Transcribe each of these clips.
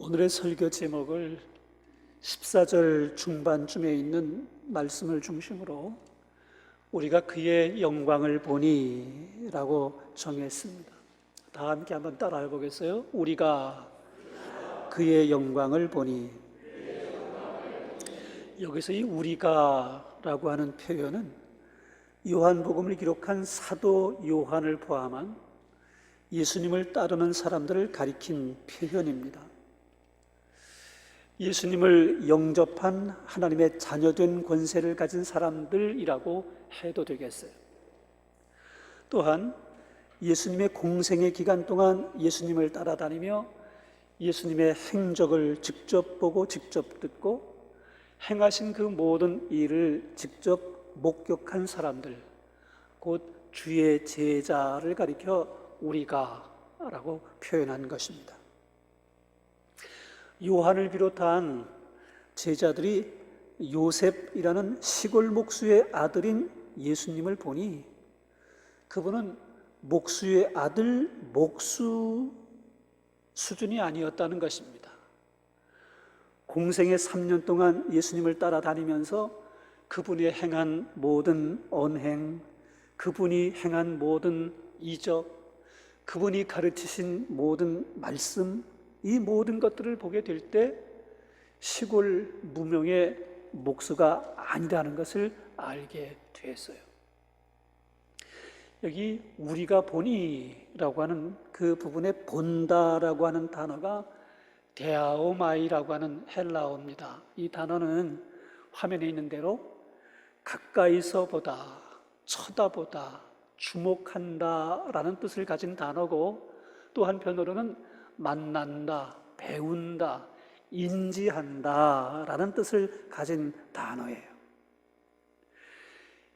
오늘의 설교 제목을 14절 중반쯤에 있는 말씀을 중심으로 우리가 그의 영광을 보니 라고 정했습니다. 다 함께 한번 따라해 보겠어요? 우리가 그의 영광을 보니. 여기서 이 우리가 라고 하는 표현은 요한복음을 기록한 사도 요한을 포함한 예수님을 따르는 사람들을 가리킨 표현입니다. 예수님을 영접한 하나님의 자녀된 권세를 가진 사람들이라고 해도 되겠어요. 또한 예수님의 공생의 기간 동안 예수님을 따라다니며 예수님의 행적을 직접 보고 직접 듣고 행하신 그 모든 일을 직접 목격한 사람들, 곧 주의 제자를 가리켜 우리가라고 표현한 것입니다. 요한을 비롯한 제자들이 요셉이라는 시골 목수의 아들인 예수님을 보니 그분은 목수의 아들 목수 수준이 아니었다는 것입니다. 공생의 3년 동안 예수님을 따라다니면서 그분이 행한 모든 언행, 그분이 행한 모든 이적, 그분이 가르치신 모든 말씀, 이 모든 것들을 보게 될 때 시골 무명의 목수가 아니라는 것을 알게 됐어요. 여기 우리가 보니라고 하는 그 부분에 본다라고 하는 단어가 데아오마이라고 하는 헬라어입니다. 이 단어는 화면에 있는 대로 가까이서 보다, 쳐다보다, 주목한다라는 뜻을 가진 단어고, 또 한편으로는 만난다, 배운다, 인지한다라는 뜻을 가진 단어예요.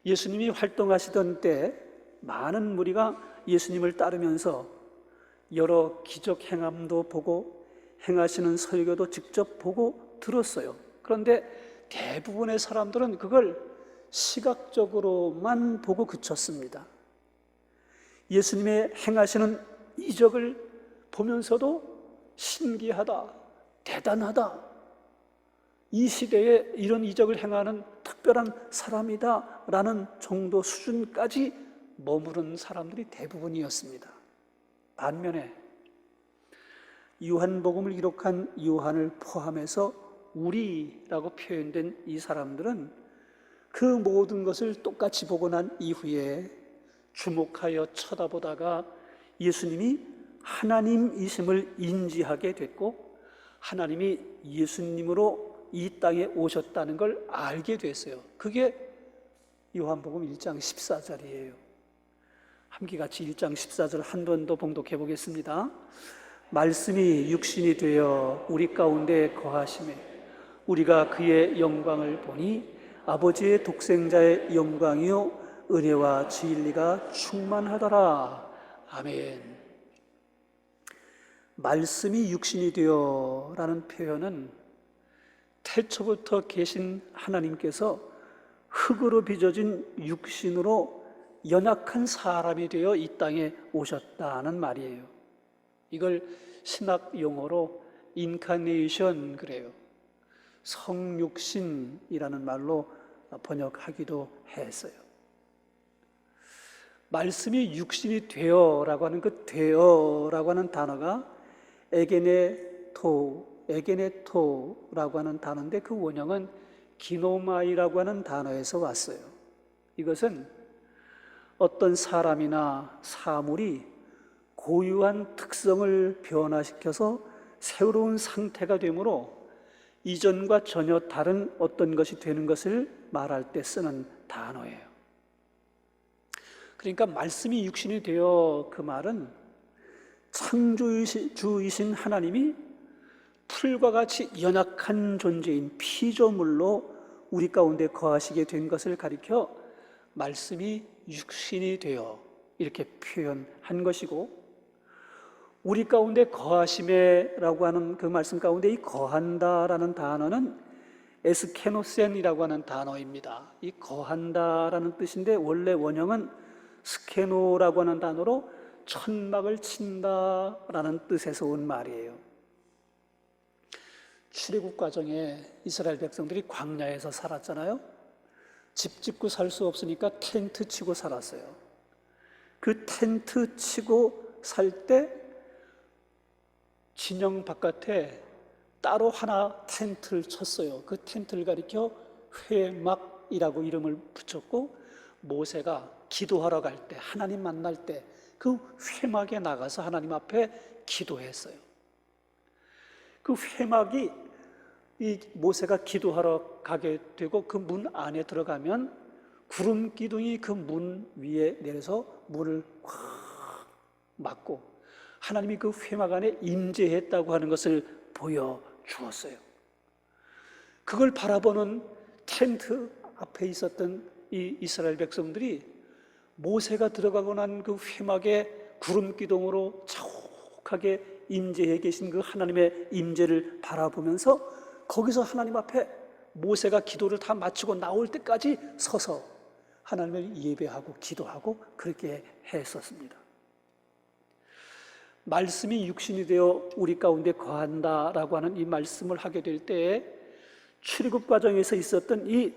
예수님이 활동하시던 때 많은 무리가 예수님을 따르면서 여러 기적 행함도 보고 행하시는 설교도 직접 보고 들었어요. 그런데 대부분의 사람들은 그걸 시각적으로만 보고 그쳤습니다. 예수님의 행하시는 이적을 보면서도 신기하다, 대단하다, 이 시대에 이런 이적을 행하는 특별한 사람이다 라는 정도 수준까지 머무른 사람들이 대부분이었습니다. 반면에 요한복음을 기록한 요한을 포함해서 우리라고 표현된 이 사람들은 그 모든 것을 똑같이 보고 난 이후에 주목하여 쳐다보다가 예수님이 하나님이심을 인지하게 됐고 하나님이 예수님으로 이 땅에 오셨다는 걸 알게 됐어요. 그게 요한복음 1장 14절이에요. 함께 같이 1장 14절 한 번 더 봉독해 보겠습니다. 말씀이 육신이 되어 우리 가운데 거하심에 우리가 그의 영광을 보니 아버지의 독생자의 영광이요 은혜와 진리가 충만하더라. 아멘. 말씀이 육신이 되어 라는 표현은 태초부터 계신 하나님께서 흑으로 빚어진 육신으로 연약한 사람이 되어 이 땅에 오셨다는 말이에요. 이걸 신학 용어로 인카네이션 그래요. 성육신이라는 말로 번역하기도 했어요. 말씀이 육신이 되어라고 하는 그 되어라고 하는 단어가 에게네토라고 하는 단어인데 그 원형은 기노마이라고 하는 단어에서 왔어요. 이것은 어떤 사람이나 사물이 고유한 특성을 변화시켜서 새로운 상태가 되므로 이전과 전혀 다른 어떤 것이 되는 것을 말할 때 쓰는 단어예요. 그러니까 말씀이 육신이 되어 그 말은 창조주이신 하나님이 풀과 같이 연약한 존재인 피조물로 우리 가운데 거하시게 된 것을 가리켜 말씀이 육신이 되어 이렇게 표현한 것이고, 우리 가운데 거하심에라고 하는 그 말씀 가운데 이 거한다라는 단어는 에스케노센이라고 하는 단어입니다. 이 거한다라는 뜻인데 원래 원형은 스케노라고 하는 단어로 천막을 친다라는 뜻에서 온 말이에요. 출애굽 과정에 이스라엘 백성들이 광야에서 살았잖아요. 집 짓고 살 수 없으니까 텐트 치고 살았어요. 그 텐트 치고 살 때 진영 바깥에 따로 하나 텐트를 쳤어요. 그 텐트를 가리켜 회막이라고 이름을 붙였고, 모세가 기도하러 갈 때, 하나님 만날 때 그 회막에 나가서 하나님 앞에 기도했어요. 그 회막이 이 모세가 기도하러 가게 되고 그 문 안에 들어가면 구름 기둥이 그 문 위에 내려서 문을 확 막고 하나님이 그 회막 안에 임재했다고 하는 것을 보여주었어요. 그걸 바라보는 텐트 앞에 있었던 이 이스라엘 백성들이 모세가 들어가고 난 그 회막의 구름 기둥으로 자욱하게 임재해 계신 그 하나님의 임재를 바라보면서 거기서 하나님 앞에 모세가 기도를 다 마치고 나올 때까지 서서 하나님을 예배하고 기도하고 그렇게 했었습니다. 말씀이 육신이 되어 우리 가운데 거한다라고 하는 이 말씀을 하게 될 때에 출애굽 과정에서 있었던 이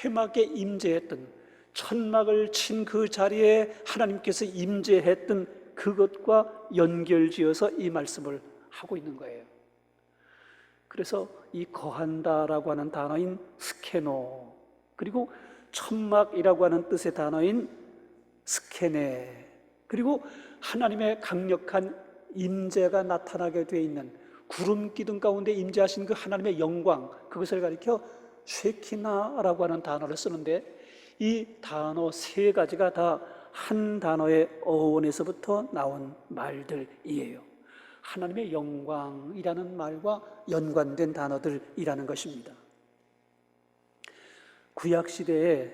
회막에 임재했던, 천막을 친 그 자리에 하나님께서 임재했던 그것과 연결지어서 이 말씀을 하고 있는 거예요. 그래서 이 거한다라고 하는 단어인 스케노, 그리고 천막이라고 하는 뜻의 단어인 스케네, 그리고 하나님의 강력한 임재가 나타나게 되어 있는 구름 기둥 가운데 임재하신 그 하나님의 영광, 그것을 가리켜 쉐키나라고 하는 단어를 쓰는데, 이 단어 세 가지가 다 한 단어의 어원에서부터 나온 말들이에요. 하나님의 영광이라는 말과 연관된 단어들이라는 것입니다. 구약시대에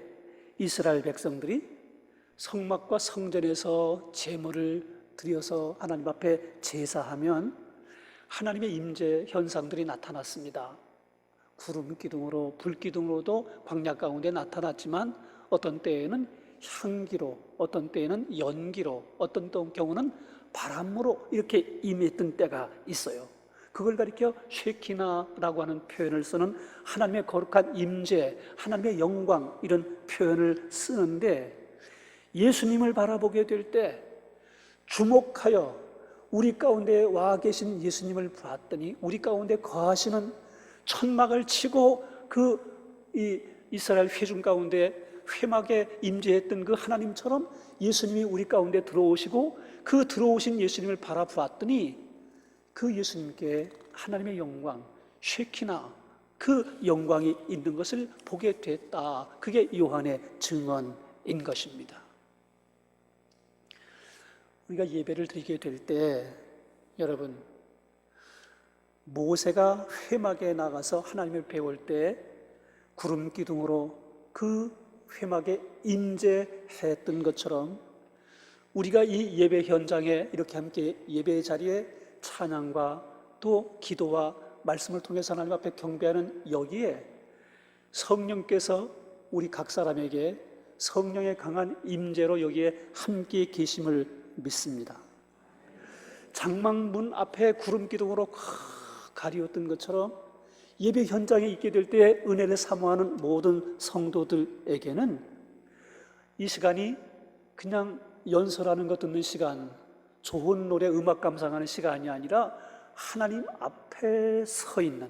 이스라엘 백성들이 성막과 성전에서 제물을 드려서 하나님 앞에 제사하면 하나님의 임재 현상들이 나타났습니다. 구름 기둥으로, 불 기둥으로도 광야 가운데 나타났지만 어떤 때에는 향기로, 어떤 때에는 연기로, 어떤 경우는 바람으로 이렇게 임했던 때가 있어요. 그걸 가리켜 쉐키나라고 하는 표현을 쓰는, 하나님의 거룩한 임재, 하나님의 영광, 이런 표현을 쓰는데, 예수님을 바라보게 될 때 주목하여 우리 가운데 와 계신 예수님을 봤더니 우리 가운데 거하시는, 천막을 치고 이 이스라엘 회중 가운데 회막에 임재했던 그 하나님처럼 예수님이 우리 가운데 들어오시고, 그 들어오신 예수님을 바라보았더니 그 예수님께 하나님의 영광, 쉐키나, 그 영광이 있는 것을 보게 됐다. 그게 요한의 증언인 것입니다. 우리가 예배를 드리게 될 때, 여러분, 모세가 회막에 나가서 하나님을 배울 때 구름 기둥으로 그 회막에 임재했던 것처럼 우리가 이 예배 현장에 이렇게 함께 예배 자리에 찬양과 또 기도와 말씀을 통해서 하나님 앞에 경배하는 여기에 성령께서 우리 각 사람에게 성령의 강한 임재로 여기에 함께 계심을 믿습니다. 장막문 앞에 구름 기둥으로 가리웠던 것처럼 예배 현장에 있게 될 때 은혜를 사모하는 모든 성도들에게는 이 시간이 그냥 연설하는 것 듣는 시간, 좋은 노래 음악 감상하는 시간이 아니라 하나님 앞에 서 있는,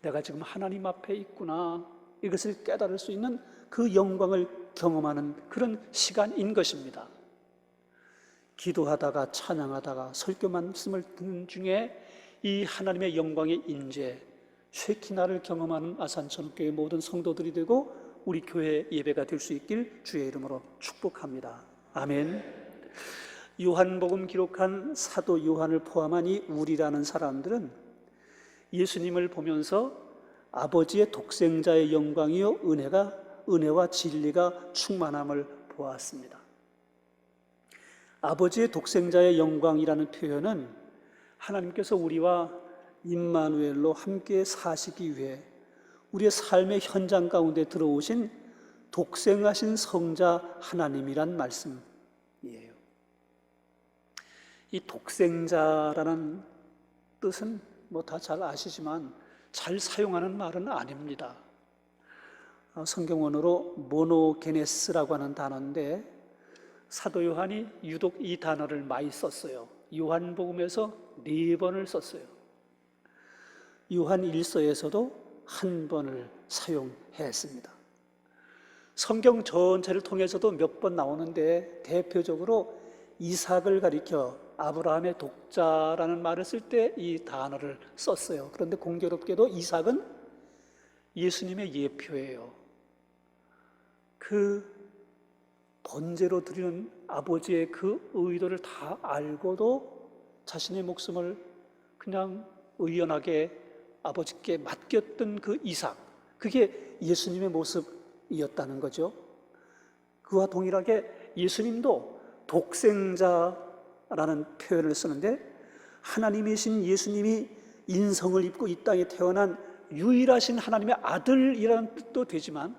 내가 지금 하나님 앞에 있구나, 이것을 깨달을 수 있는 그 영광을 경험하는 그런 시간인 것입니다. 기도하다가 찬양하다가 설교 말씀을 듣는 중에 이 하나님의 영광의 임재, 쉐키나를 경험하는 아산천교회 모든 성도들이 되고 우리 교회 예배가 될 수 있길 주의 이름으로 축복합니다. 아멘. 요한복음 기록한 사도 요한을 포함한 이 우리라는 사람들은 예수님을 보면서 아버지의 독생자의 영광이요 은혜와 진리가 충만함을 보았습니다. 아버지의 독생자의 영광이라는 표현은 하나님께서 우리와 임마누엘로 함께 사시기 위해 우리의 삶의 현장 가운데 들어오신 독생하신 성자 하나님이란 말씀이에요. 이 독생자라는 뜻은 다 잘 아시지만 잘 사용하는 말은 아닙니다. 성경원어로 모노게네스라고 하는 단어인데 사도 요한이 유독 이 단어를 많이 썼어요. 요한복음에서 4번을 썼어요. 요한 1서에서도 1번을 사용했습니다. 성경 전체를 통해서도 몇 번 나오는데 대표적으로 이삭을 가리켜 아브라함의 독자라는 말을 쓸 때 이 단어를 썼어요. 그런데 공교롭게도 이삭은 예수님의 예표예요. 그 번제로 드리는 아버지의 그 의도를 다 알고도 자신의 목숨을 그냥 의연하게 아버지께 맡겼던 그 이삭, 그게 예수님의 모습이었다는 거죠. 그와 동일하게 예수님도 독생자라는 표현을 쓰는데 하나님이신 예수님이 인성을 입고 이 땅에 태어난 유일하신 하나님의 아들이라는 뜻도 되지만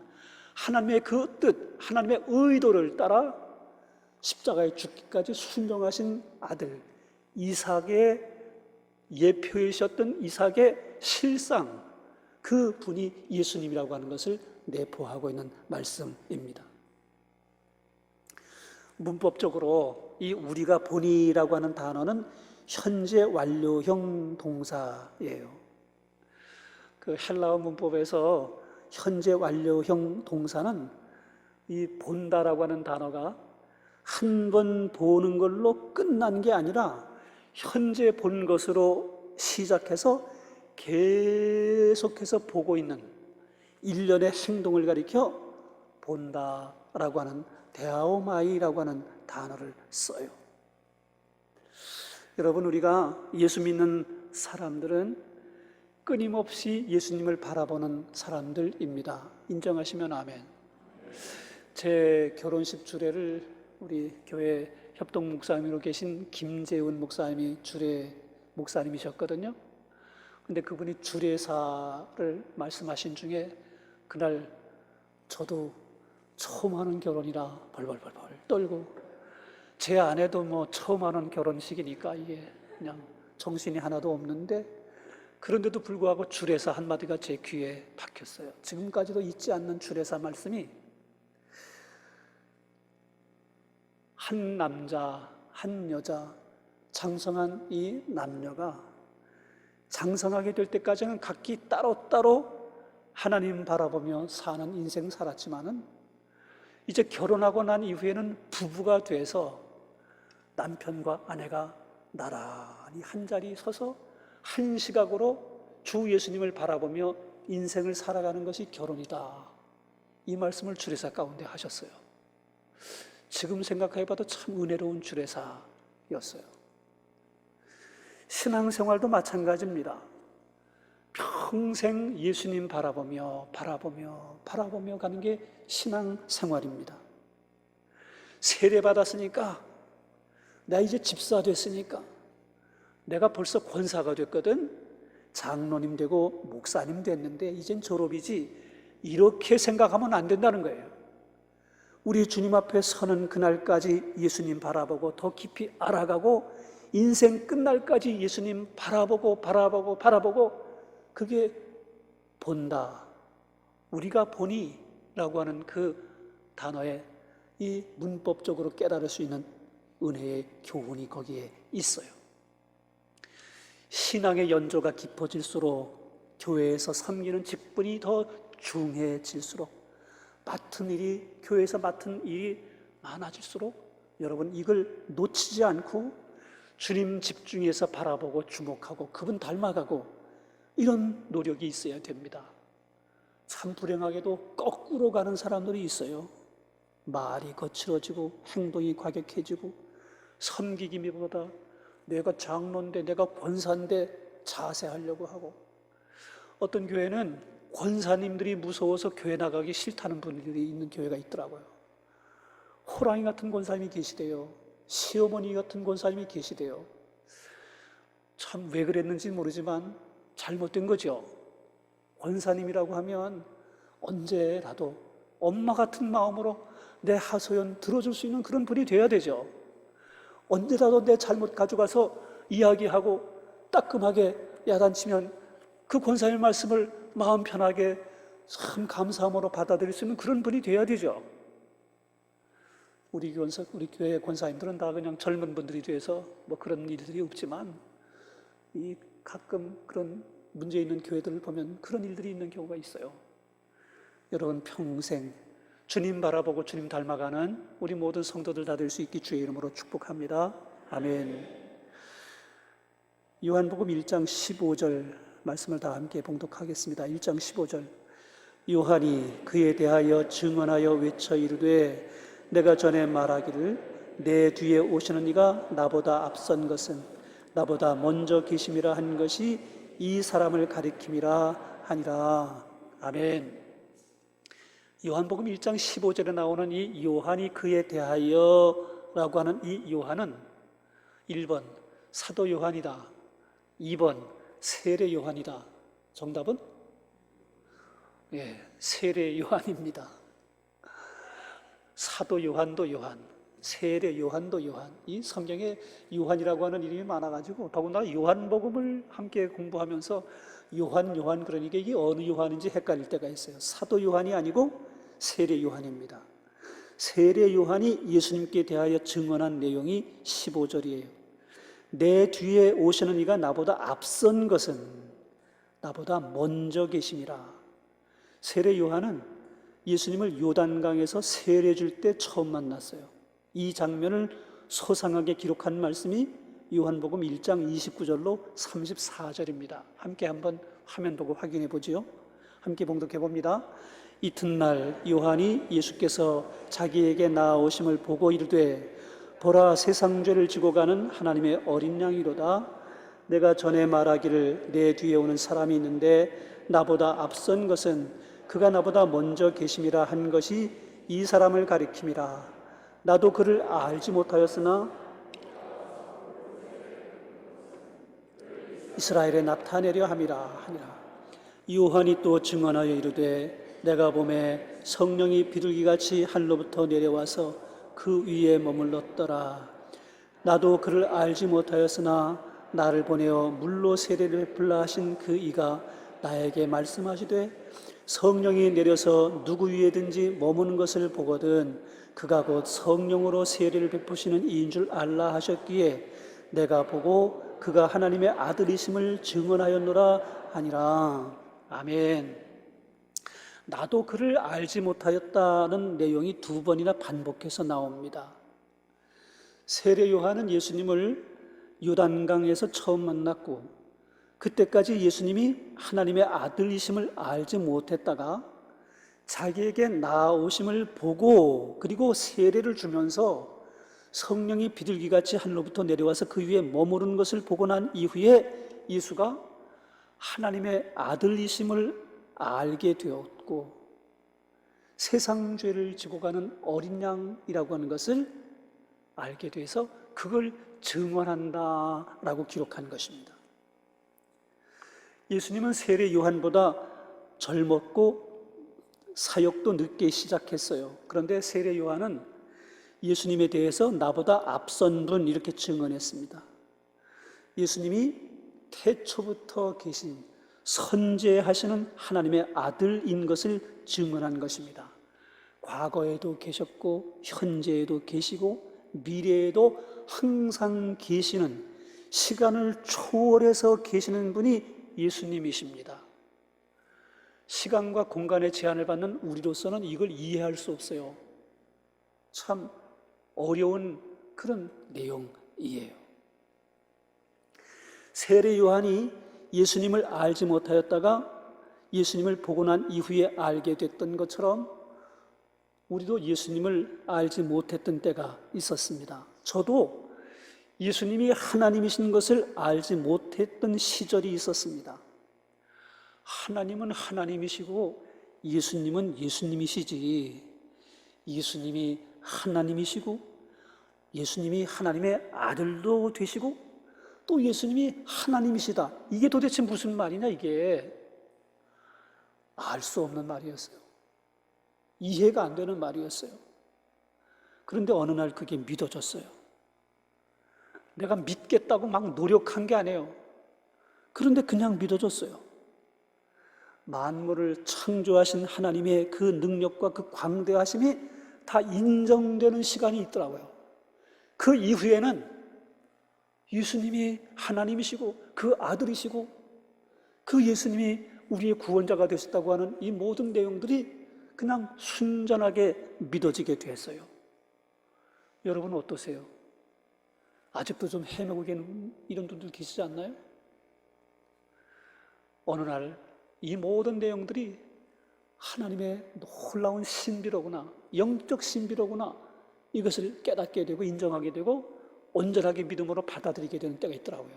하나님의 그 뜻, 하나님의 의도를 따라 십자가에 죽기까지 순종하신 아들 이삭의 예표이셨던 이삭의 실상, 그 분이 예수님이라고 하는 것을 내포하고 있는 말씀입니다. 문법적으로 이 우리가 보니라고 하는 단어는 현재 완료형 동사예요. 그 헬라어 문법에서 현재 완료형 동사는 이 본다라고 하는 단어가 한 번 보는 걸로 끝난 게 아니라 현재 본 것으로 시작해서 계속해서 보고 있는 일련의 행동을 가리켜 본다라고 하는 데아오마이라고 하는 단어를 써요. 여러분, 우리가 예수 믿는 사람들은 끊임없이 예수님을 바라보는 사람들입니다. 인정하시면 아멘. 제 결혼식 주례를 우리 교회 협동 목사님으로 계신 김재훈 목사님이 주례 목사님이셨거든요. 근데 그분이 주례사를 말씀하신 중에 그날 저도 처음 하는 결혼이라 벌벌벌벌 떨고 제 아내도 뭐 처음 하는 결혼식이니까 이게 그냥 정신이 하나도 없는데 그런데도 불구하고 주례사 한마디가 제 귀에 박혔어요. 지금까지도 잊지 않는 주례사 말씀이 한 남자, 한 여자, 장성한 이 남녀가 장성하게 될 때까지는 각기 따로따로 하나님 바라보며 사는 인생 살았지만은 이제 결혼하고 난 이후에는 부부가 돼서 남편과 아내가 나란히 한 자리에 서서 한 시각으로 주 예수님을 바라보며 인생을 살아가는 것이 결혼이다. 이 말씀을 주례사 가운데 하셨어요. 지금 생각해봐도 참 은혜로운 주례사였어요. 신앙생활도 마찬가지입니다. 평생 예수님 바라보며 가는 게 신앙생활입니다. 세례받았으니까 나 이제 집사 됐으니까 내가 벌써 권사가 됐거든, 장로님 되고 목사님 됐는데 이젠 졸업이지, 이렇게 생각하면 안 된다는 거예요. 우리 주님 앞에 서는 그날까지 예수님 바라보고 더 깊이 알아가고 인생 끝날까지 예수님 바라보고 그게 본다, 우리가 보니 라고 하는 그 단어에 이 문법적으로 깨달을 수 있는 은혜의 교훈이 거기에 있어요. 신앙의 연조가 깊어질수록 교회에서 섬기는 직분이 더 중해질수록 교회에서 맡은 일이 많아질수록 여러분 이걸 놓치지 않고 주님 집중해서 바라보고 주목하고 그분 닮아가고 이런 노력이 있어야 됩니다. 참 불행하게도 거꾸로 가는 사람들이 있어요. 말이 거칠어지고 행동이 과격해지고 섬기기보다 내가 장로인데 내가 권사인데 자세하려고 하고, 어떤 교회는 권사님들이 무서워서 교회 나가기 싫다는 분들이 있는 교회가 있더라고요. 호랑이 같은 권사님이 계시대요. 시어머니 같은 권사님이 계시대요. 참 왜 그랬는지 모르지만 잘못된 거죠. 권사님이라고 하면 언제라도 엄마 같은 마음으로 내 하소연 들어줄 수 있는 그런 분이 돼야 되죠. 언제라도 내 잘못 가져가서 이야기하고 따끔하게 야단치면 그 권사의 말씀을 마음 편하게 참 감사함으로 받아들일 수 있는 그런 분이 돼야 되죠. 우리 교회 권사님들은 다 그냥 젊은 분들이 돼서 뭐 그런 일들이 없지만, 이 가끔 그런 문제 있는 교회들을 보면 그런 일들이 있는 경우가 있어요. 여러분, 평생 주님 바라보고 주님 닮아가는 우리 모든 성도들 다 될 수 있기 주의 이름으로 축복합니다. 아멘. 요한복음 1장 15절 말씀을 다 함께 봉독하겠습니다. 1장 15절. 요한이 그에 대하여 증언하여 외쳐 이르되 내가 전에 말하기를 내 뒤에 오시는 이가 나보다 앞선 것은 나보다 먼저 계심이라 한 것이 이 사람을 가리킴이라 하니라. 아멘. 요한복음 1장 15절에 나오는 이 요한이 그에 대하여 라고 하는 이 요한은 1번 사도 요한이다, 2번 세례 요한이다. 정답은? 세례 요한입니다. 사도 요한도 요한, 세례 요한도 요한. 이 성경에 요한이라고 하는 이름이 많아가지고 더군다나 요한복음을 함께 공부하면서 요한 그러니까 이게 어느 요한인지 헷갈릴 때가 있어요. 사도 요한이 아니고 세례 요한입니다. 세례 요한이 예수님께 대하여 증언한 내용이 15절이에요. 내 뒤에 오시는 이가 나보다 앞선 것은 나보다 먼저 계심이라. 세례 요한은 예수님을 요단강에서 세례 줄 때 처음 만났어요. 이 장면을 소상하게 기록한 말씀이 요한복음 1장 29절로 34절입니다. 함께 한번 화면 보고 확인해 보지요. 함께 봉독해 봅니다. 이튿날 요한이 예수께서 자기에게 나아오심을 보고 이르되 보라, 세상 죄를 지고 가는 하나님의 어린 양이로다. 내가 전에 말하기를 내 뒤에 오는 사람이 있는데 나보다 앞선 것은 그가 나보다 먼저 계심이라 한 것이 이 사람을 가리킴이라. 나도 그를 알지 못하였으나 이스라엘에 나타내려 함이라 하니라. 요한이 또 증언하여 이르되 내가 보매 성령이 비둘기같이 하늘로부터 내려와서 그 위에 머물렀더라. 나도 그를 알지 못하였으나 나를 보내어 물로 세례를 베풀라 하신 그 이가 나에게 말씀하시되 성령이 내려서 누구 위에든지 머무는 것을 보거든 그가 곧 성령으로 세례를 베푸시는 이인 줄 알라 하셨기에 내가 보고 그가 하나님의 아들이심을 증언하였노라 하니라. 아멘. 나도 그를 알지 못하였다는 내용이 두 번이나 반복해서 나옵니다. 세례 요한은 예수님을 요단강에서 처음 만났고 그때까지 예수님이 하나님의 아들이심을 알지 못했다가 자기에게 나아오심을 보고 그리고 세례를 주면서 성령이 비둘기같이 하늘로부터 내려와서 그 위에 머무르는 것을 보고 난 이후에 예수가 하나님의 아들이심을 알게 되었고 세상 죄를 지고 가는 어린 양이라고 하는 것을 알게 돼서 그걸 증언한다라고 기록한 것입니다. 예수님은 세례 요한보다 젊었고 사역도 늦게 시작했어요. 그런데 세례 요한은 예수님에 대해서 나보다 앞선 분 이렇게 증언했습니다. 예수님이 태초부터 계신 선재하시는 하나님의 아들인 것을 증언한 것입니다. 과거에도 계셨고 현재에도 계시고 미래에도 항상 계시는 시간을 초월해서 계시는 분이 예수님이십니다. 시간과 공간의 제한을 받는 우리로서는 이걸 이해할 수 없어요. 참 어려운 그런 내용이에요. 세례 요한이 예수님을 알지 못하였다가 예수님을 보고 난 이후에 알게 됐던 것처럼 우리도 예수님을 알지 못했던 때가 있었습니다. 저도 예수님이 하나님이신 것을 알지 못했던 시절이 있었습니다. 하나님은 하나님이시고 예수님은 예수님이시지, 예수님이 하나님이시고 예수님이 하나님의 아들도 되시고 또 예수님이 하나님이시다, 이게 도대체 무슨 말이냐, 이게 알 수 없는 말이었어요. 이해가 안 되는 말이었어요. 그런데 어느 날 그게 믿어졌어요. 내가 믿겠다고 막 노력한 게 아니에요. 그런데 그냥 믿어졌어요. 만물을 창조하신 하나님의 그 능력과 그 광대하심이 다 인정되는 시간이 있더라고요. 그 이후에는 예수님이 하나님이시고 그 아들이시고 그 예수님이 우리의 구원자가 되셨다고 하는 이 모든 내용들이 그냥 순전하게 믿어지게 됐어요. 여러분 어떠세요? 아직도 좀 헤매고 계신 이런 분들 계시지 않나요? 어느 날 이 모든 내용들이 하나님의 놀라운 신비로구나, 영적 신비로구나, 이것을 깨닫게 되고 인정하게 되고 온전하게 믿음으로 받아들이게 되는 때가 있더라고요.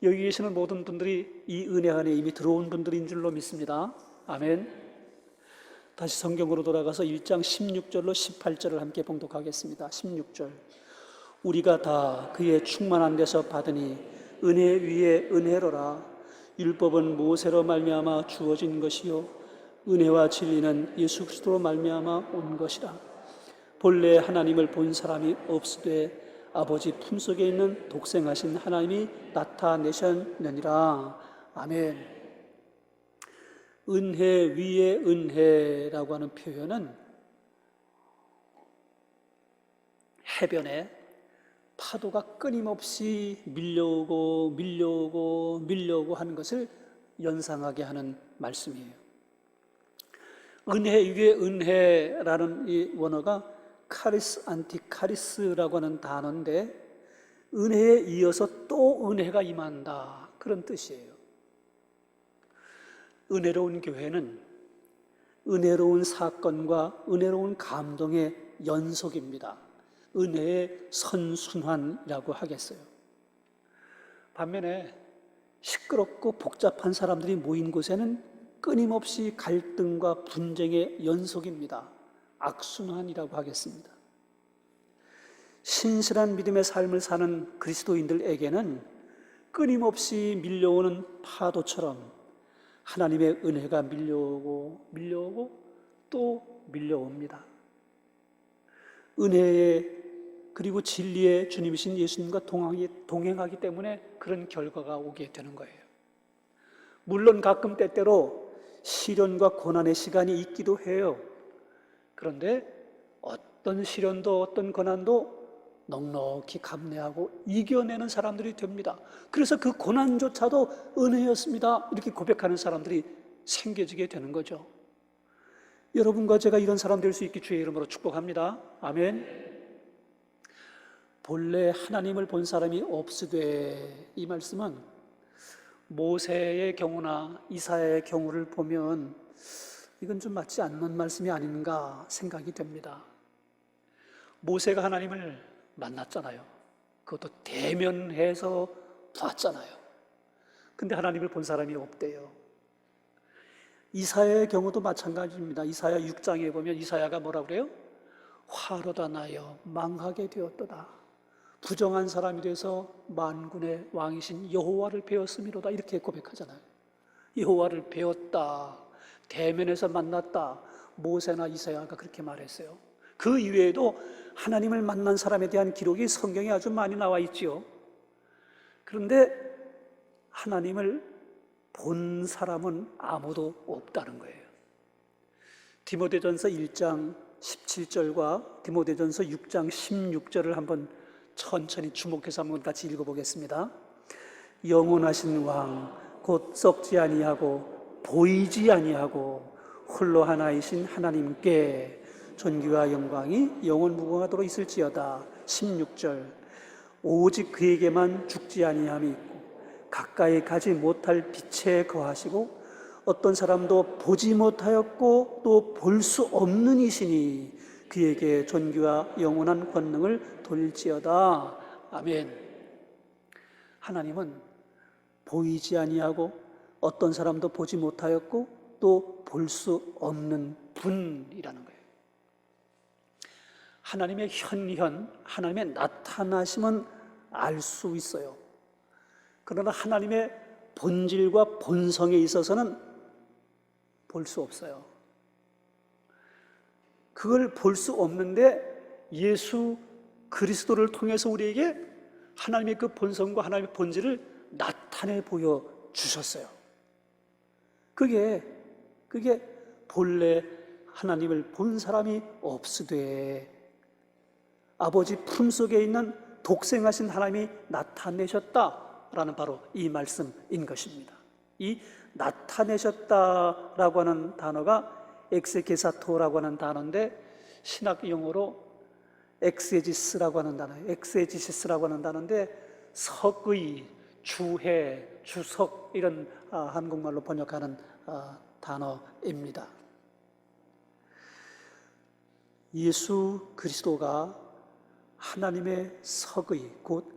여기 계시는 모든 분들이 이 은혜 안에 이미 들어온 분들인 줄로 믿습니다. 아멘. 다시 성경으로 돌아가서 1장 16절로 18절을 함께 봉독하겠습니다. 16절. 우리가 다 그의 충만한 데서 받으니 은혜 위에 은혜로라. 율법은 모세로 말미암아 주어진 것이요 은혜와 진리는 예수 그리스도로 말미암아 온 것이라. 본래 하나님을 본 사람이 없으되 아버지 품속에 있는 독생하신 하나님이 나타내셨느니라. 아멘. 은혜 위에 은혜라고 하는 표현은 해변에 파도가 끊임없이 밀려오고 하는 것을 연상하게 하는 말씀이에요. 은혜 위에 은혜라는 이 원어가 카리스 안티카리스라고 하는 단어인데 은혜에 이어서 또 은혜가 임한다, 그런 뜻이에요. 은혜로운 교회는 은혜로운 사건과 은혜로운 감동의 연속입니다. 은혜의 선순환이라고 하겠어요. 반면에 시끄럽고 복잡한 사람들이 모인 곳에는 끊임없이 갈등과 분쟁의 연속입니다. 악순환이라고 하겠습니다. 신실한 믿음의 삶을 사는 그리스도인들에게는 끊임없이 밀려오는 파도처럼 하나님의 은혜가 밀려오고 또 밀려옵니다. 은혜의 그리고 진리의 주님이신 예수님과 동행하기 때문에 그런 결과가 오게 되는 거예요. 물론 가끔 때때로 시련과 고난의 시간이 있기도 해요. 그런데 어떤 시련도 어떤 고난도 넉넉히 감내하고 이겨내는 사람들이 됩니다. 그래서 그 고난조차도 은혜였습니다, 이렇게 고백하는 사람들이 생겨지게 되는 거죠. 여러분과 제가 이런 사람 될 수 있게 주의 이름으로 축복합니다. 아멘. 본래 하나님을 본 사람이 없으되, 이 말씀은 모세의 경우나 이사야의 경우를 보면 이건 좀 맞지 않는 말씀이 아닌가 생각이 됩니다. 모세가 하나님을 만났잖아요. 그것도 대면해서 봤잖아요. 근데 하나님을 본 사람이 없대요. 이사야의 경우도 마찬가지입니다. 이사야 6장에 보면 이사야가 뭐라고 그래요? 화로다 나여 망하게 되었도다. 부정한 사람이 돼서 만군의 왕이신 여호와를 배웠음이로다, 이렇게 고백하잖아요. 여호와를 배웠다, 대면에서 만났다. 모세나 이사야가 그렇게 말했어요. 그 이외에도 하나님을 만난 사람에 대한 기록이 성경에 아주 많이 나와 있지요. 그런데 하나님을 본 사람은 아무도 없다는 거예요. 디모데전서 1장 17절과 디모데전서 6장 16절을 한번 천천히 주목해서 한번 같이 읽어보겠습니다. 영원하신 왕 곧 썩지 아니하고 보이지 아니하고 홀로 하나이신 하나님께 존귀와 영광이 영원 무궁하도록 있을지어다. 16절. 오직 그에게만 죽지 아니함이 있고 가까이 가지 못할 빛에 거하시고 어떤 사람도 보지 못하였고 또 볼 수 없는 이시니 그에게 존귀와 영원한 권능을 돌릴지어다. 아멘. 하나님은 보이지 아니하고 어떤 사람도 보지 못하였고 또 볼 수 없는 분이라는 거예요. 하나님의 현현, 하나님의 나타나심은 알 수 있어요. 그러나 하나님의 본질과 본성에 있어서는 볼 수 없어요. 그걸 볼 수 없는데 예수 그리스도를 통해서 우리에게 하나님의 그 본성과 하나님의 본질을 나타내 보여주셨어요. 그게 본래 하나님을 본 사람이 없으되 아버지 품속에 있는 독생하신 하나님이 나타내셨다라는 바로 이 말씀인 것입니다. 이 나타내셨다라고 하는 단어가 엑세게사토라고 하는 단어인데 신학 용어로 엑세지스라고 하는 단어예요. 엑세지시스라고 하는 단어인데 석의, 주해, 주석 이런 한국말로 번역하는 단어입니다. 예수 그리스도가 하나님의 석의, 곧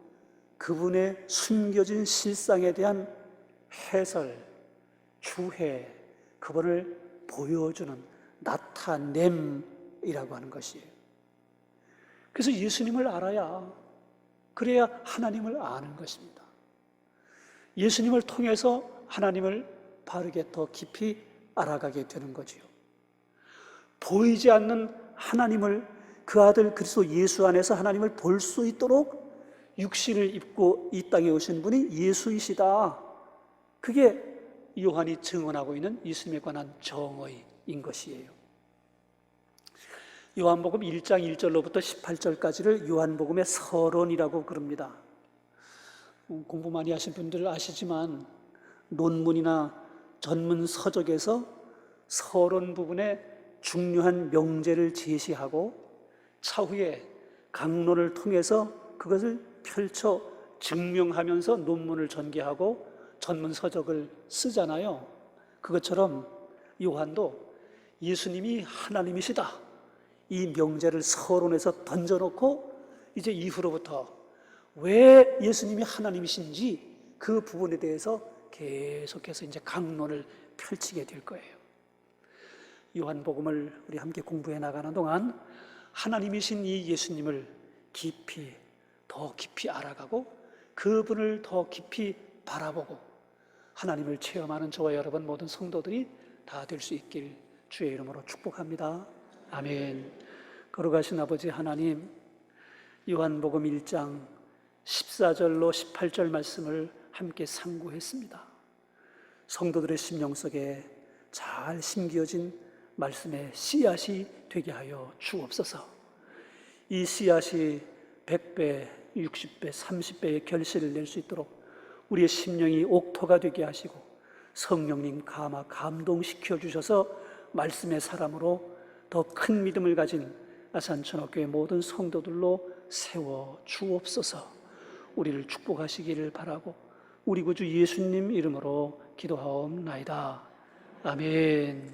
그분의 숨겨진 실상에 대한 해설, 주해, 그분을 보여주는 나타냄이라고 하는 것이에요. 그래서 예수님을 알아야, 그래야 하나님을 아는 것입니다. 예수님을 통해서 하나님을 바르게 더 깊이 알아가게 되는 거지요. 보이지 않는 하나님을, 그 아들 그리스도 예수 안에서 하나님을 볼 수 있도록 육신을 입고 이 땅에 오신 분이 예수이시다. 그게 요한이 증언하고 있는 예수님에 관한 정의인 것이에요. 요한복음 1장 1절로부터 18절까지를 요한복음의 서론이라고 그럽니다. 공부 많이 하신 분들 아시지만 논문이나 전문 서적에서 서론 부분에 중요한 명제를 제시하고 차후에 강론을 통해서 그것을 펼쳐 증명하면서 논문을 전개하고 전문 서적을 쓰잖아요. 그것처럼 요한도 예수님이 하나님이시다, 이 명제를 서론에서 던져놓고 이제 이후로부터 왜 예수님이 하나님이신지 그 부분에 대해서 계속해서 이제 강론을 펼치게 될 거예요. 요한복음을 우리 함께 공부해 나가는 동안 하나님이신 이 예수님을 더 깊이 알아가고 그분을 더 깊이 바라보고 하나님을 체험하는 저와 여러분 모든 성도들이 다 될 수 있길 주의 이름으로 축복합니다. 아멘. 거룩하신 아버지 하나님, 요한복음 1장 14절로 18절 말씀을 함께 상고했습니다. 성도들의 심령 속에 잘 심겨진 말씀의 씨앗이 되게 하여 주옵소서. 이 씨앗이 100배, 60배, 30배의 결실을 낼 수 있도록 우리의 심령이 옥토가 되게 하시고 성령님 감동시켜 주셔서 말씀의 사람으로 더 큰 믿음을 가진 아산천옥교회 모든 성도들로 세워 주옵소서. 우리를 축복하시기를 바라고 우리 구주 예수님 이름으로 기도하옵나이다. 아멘.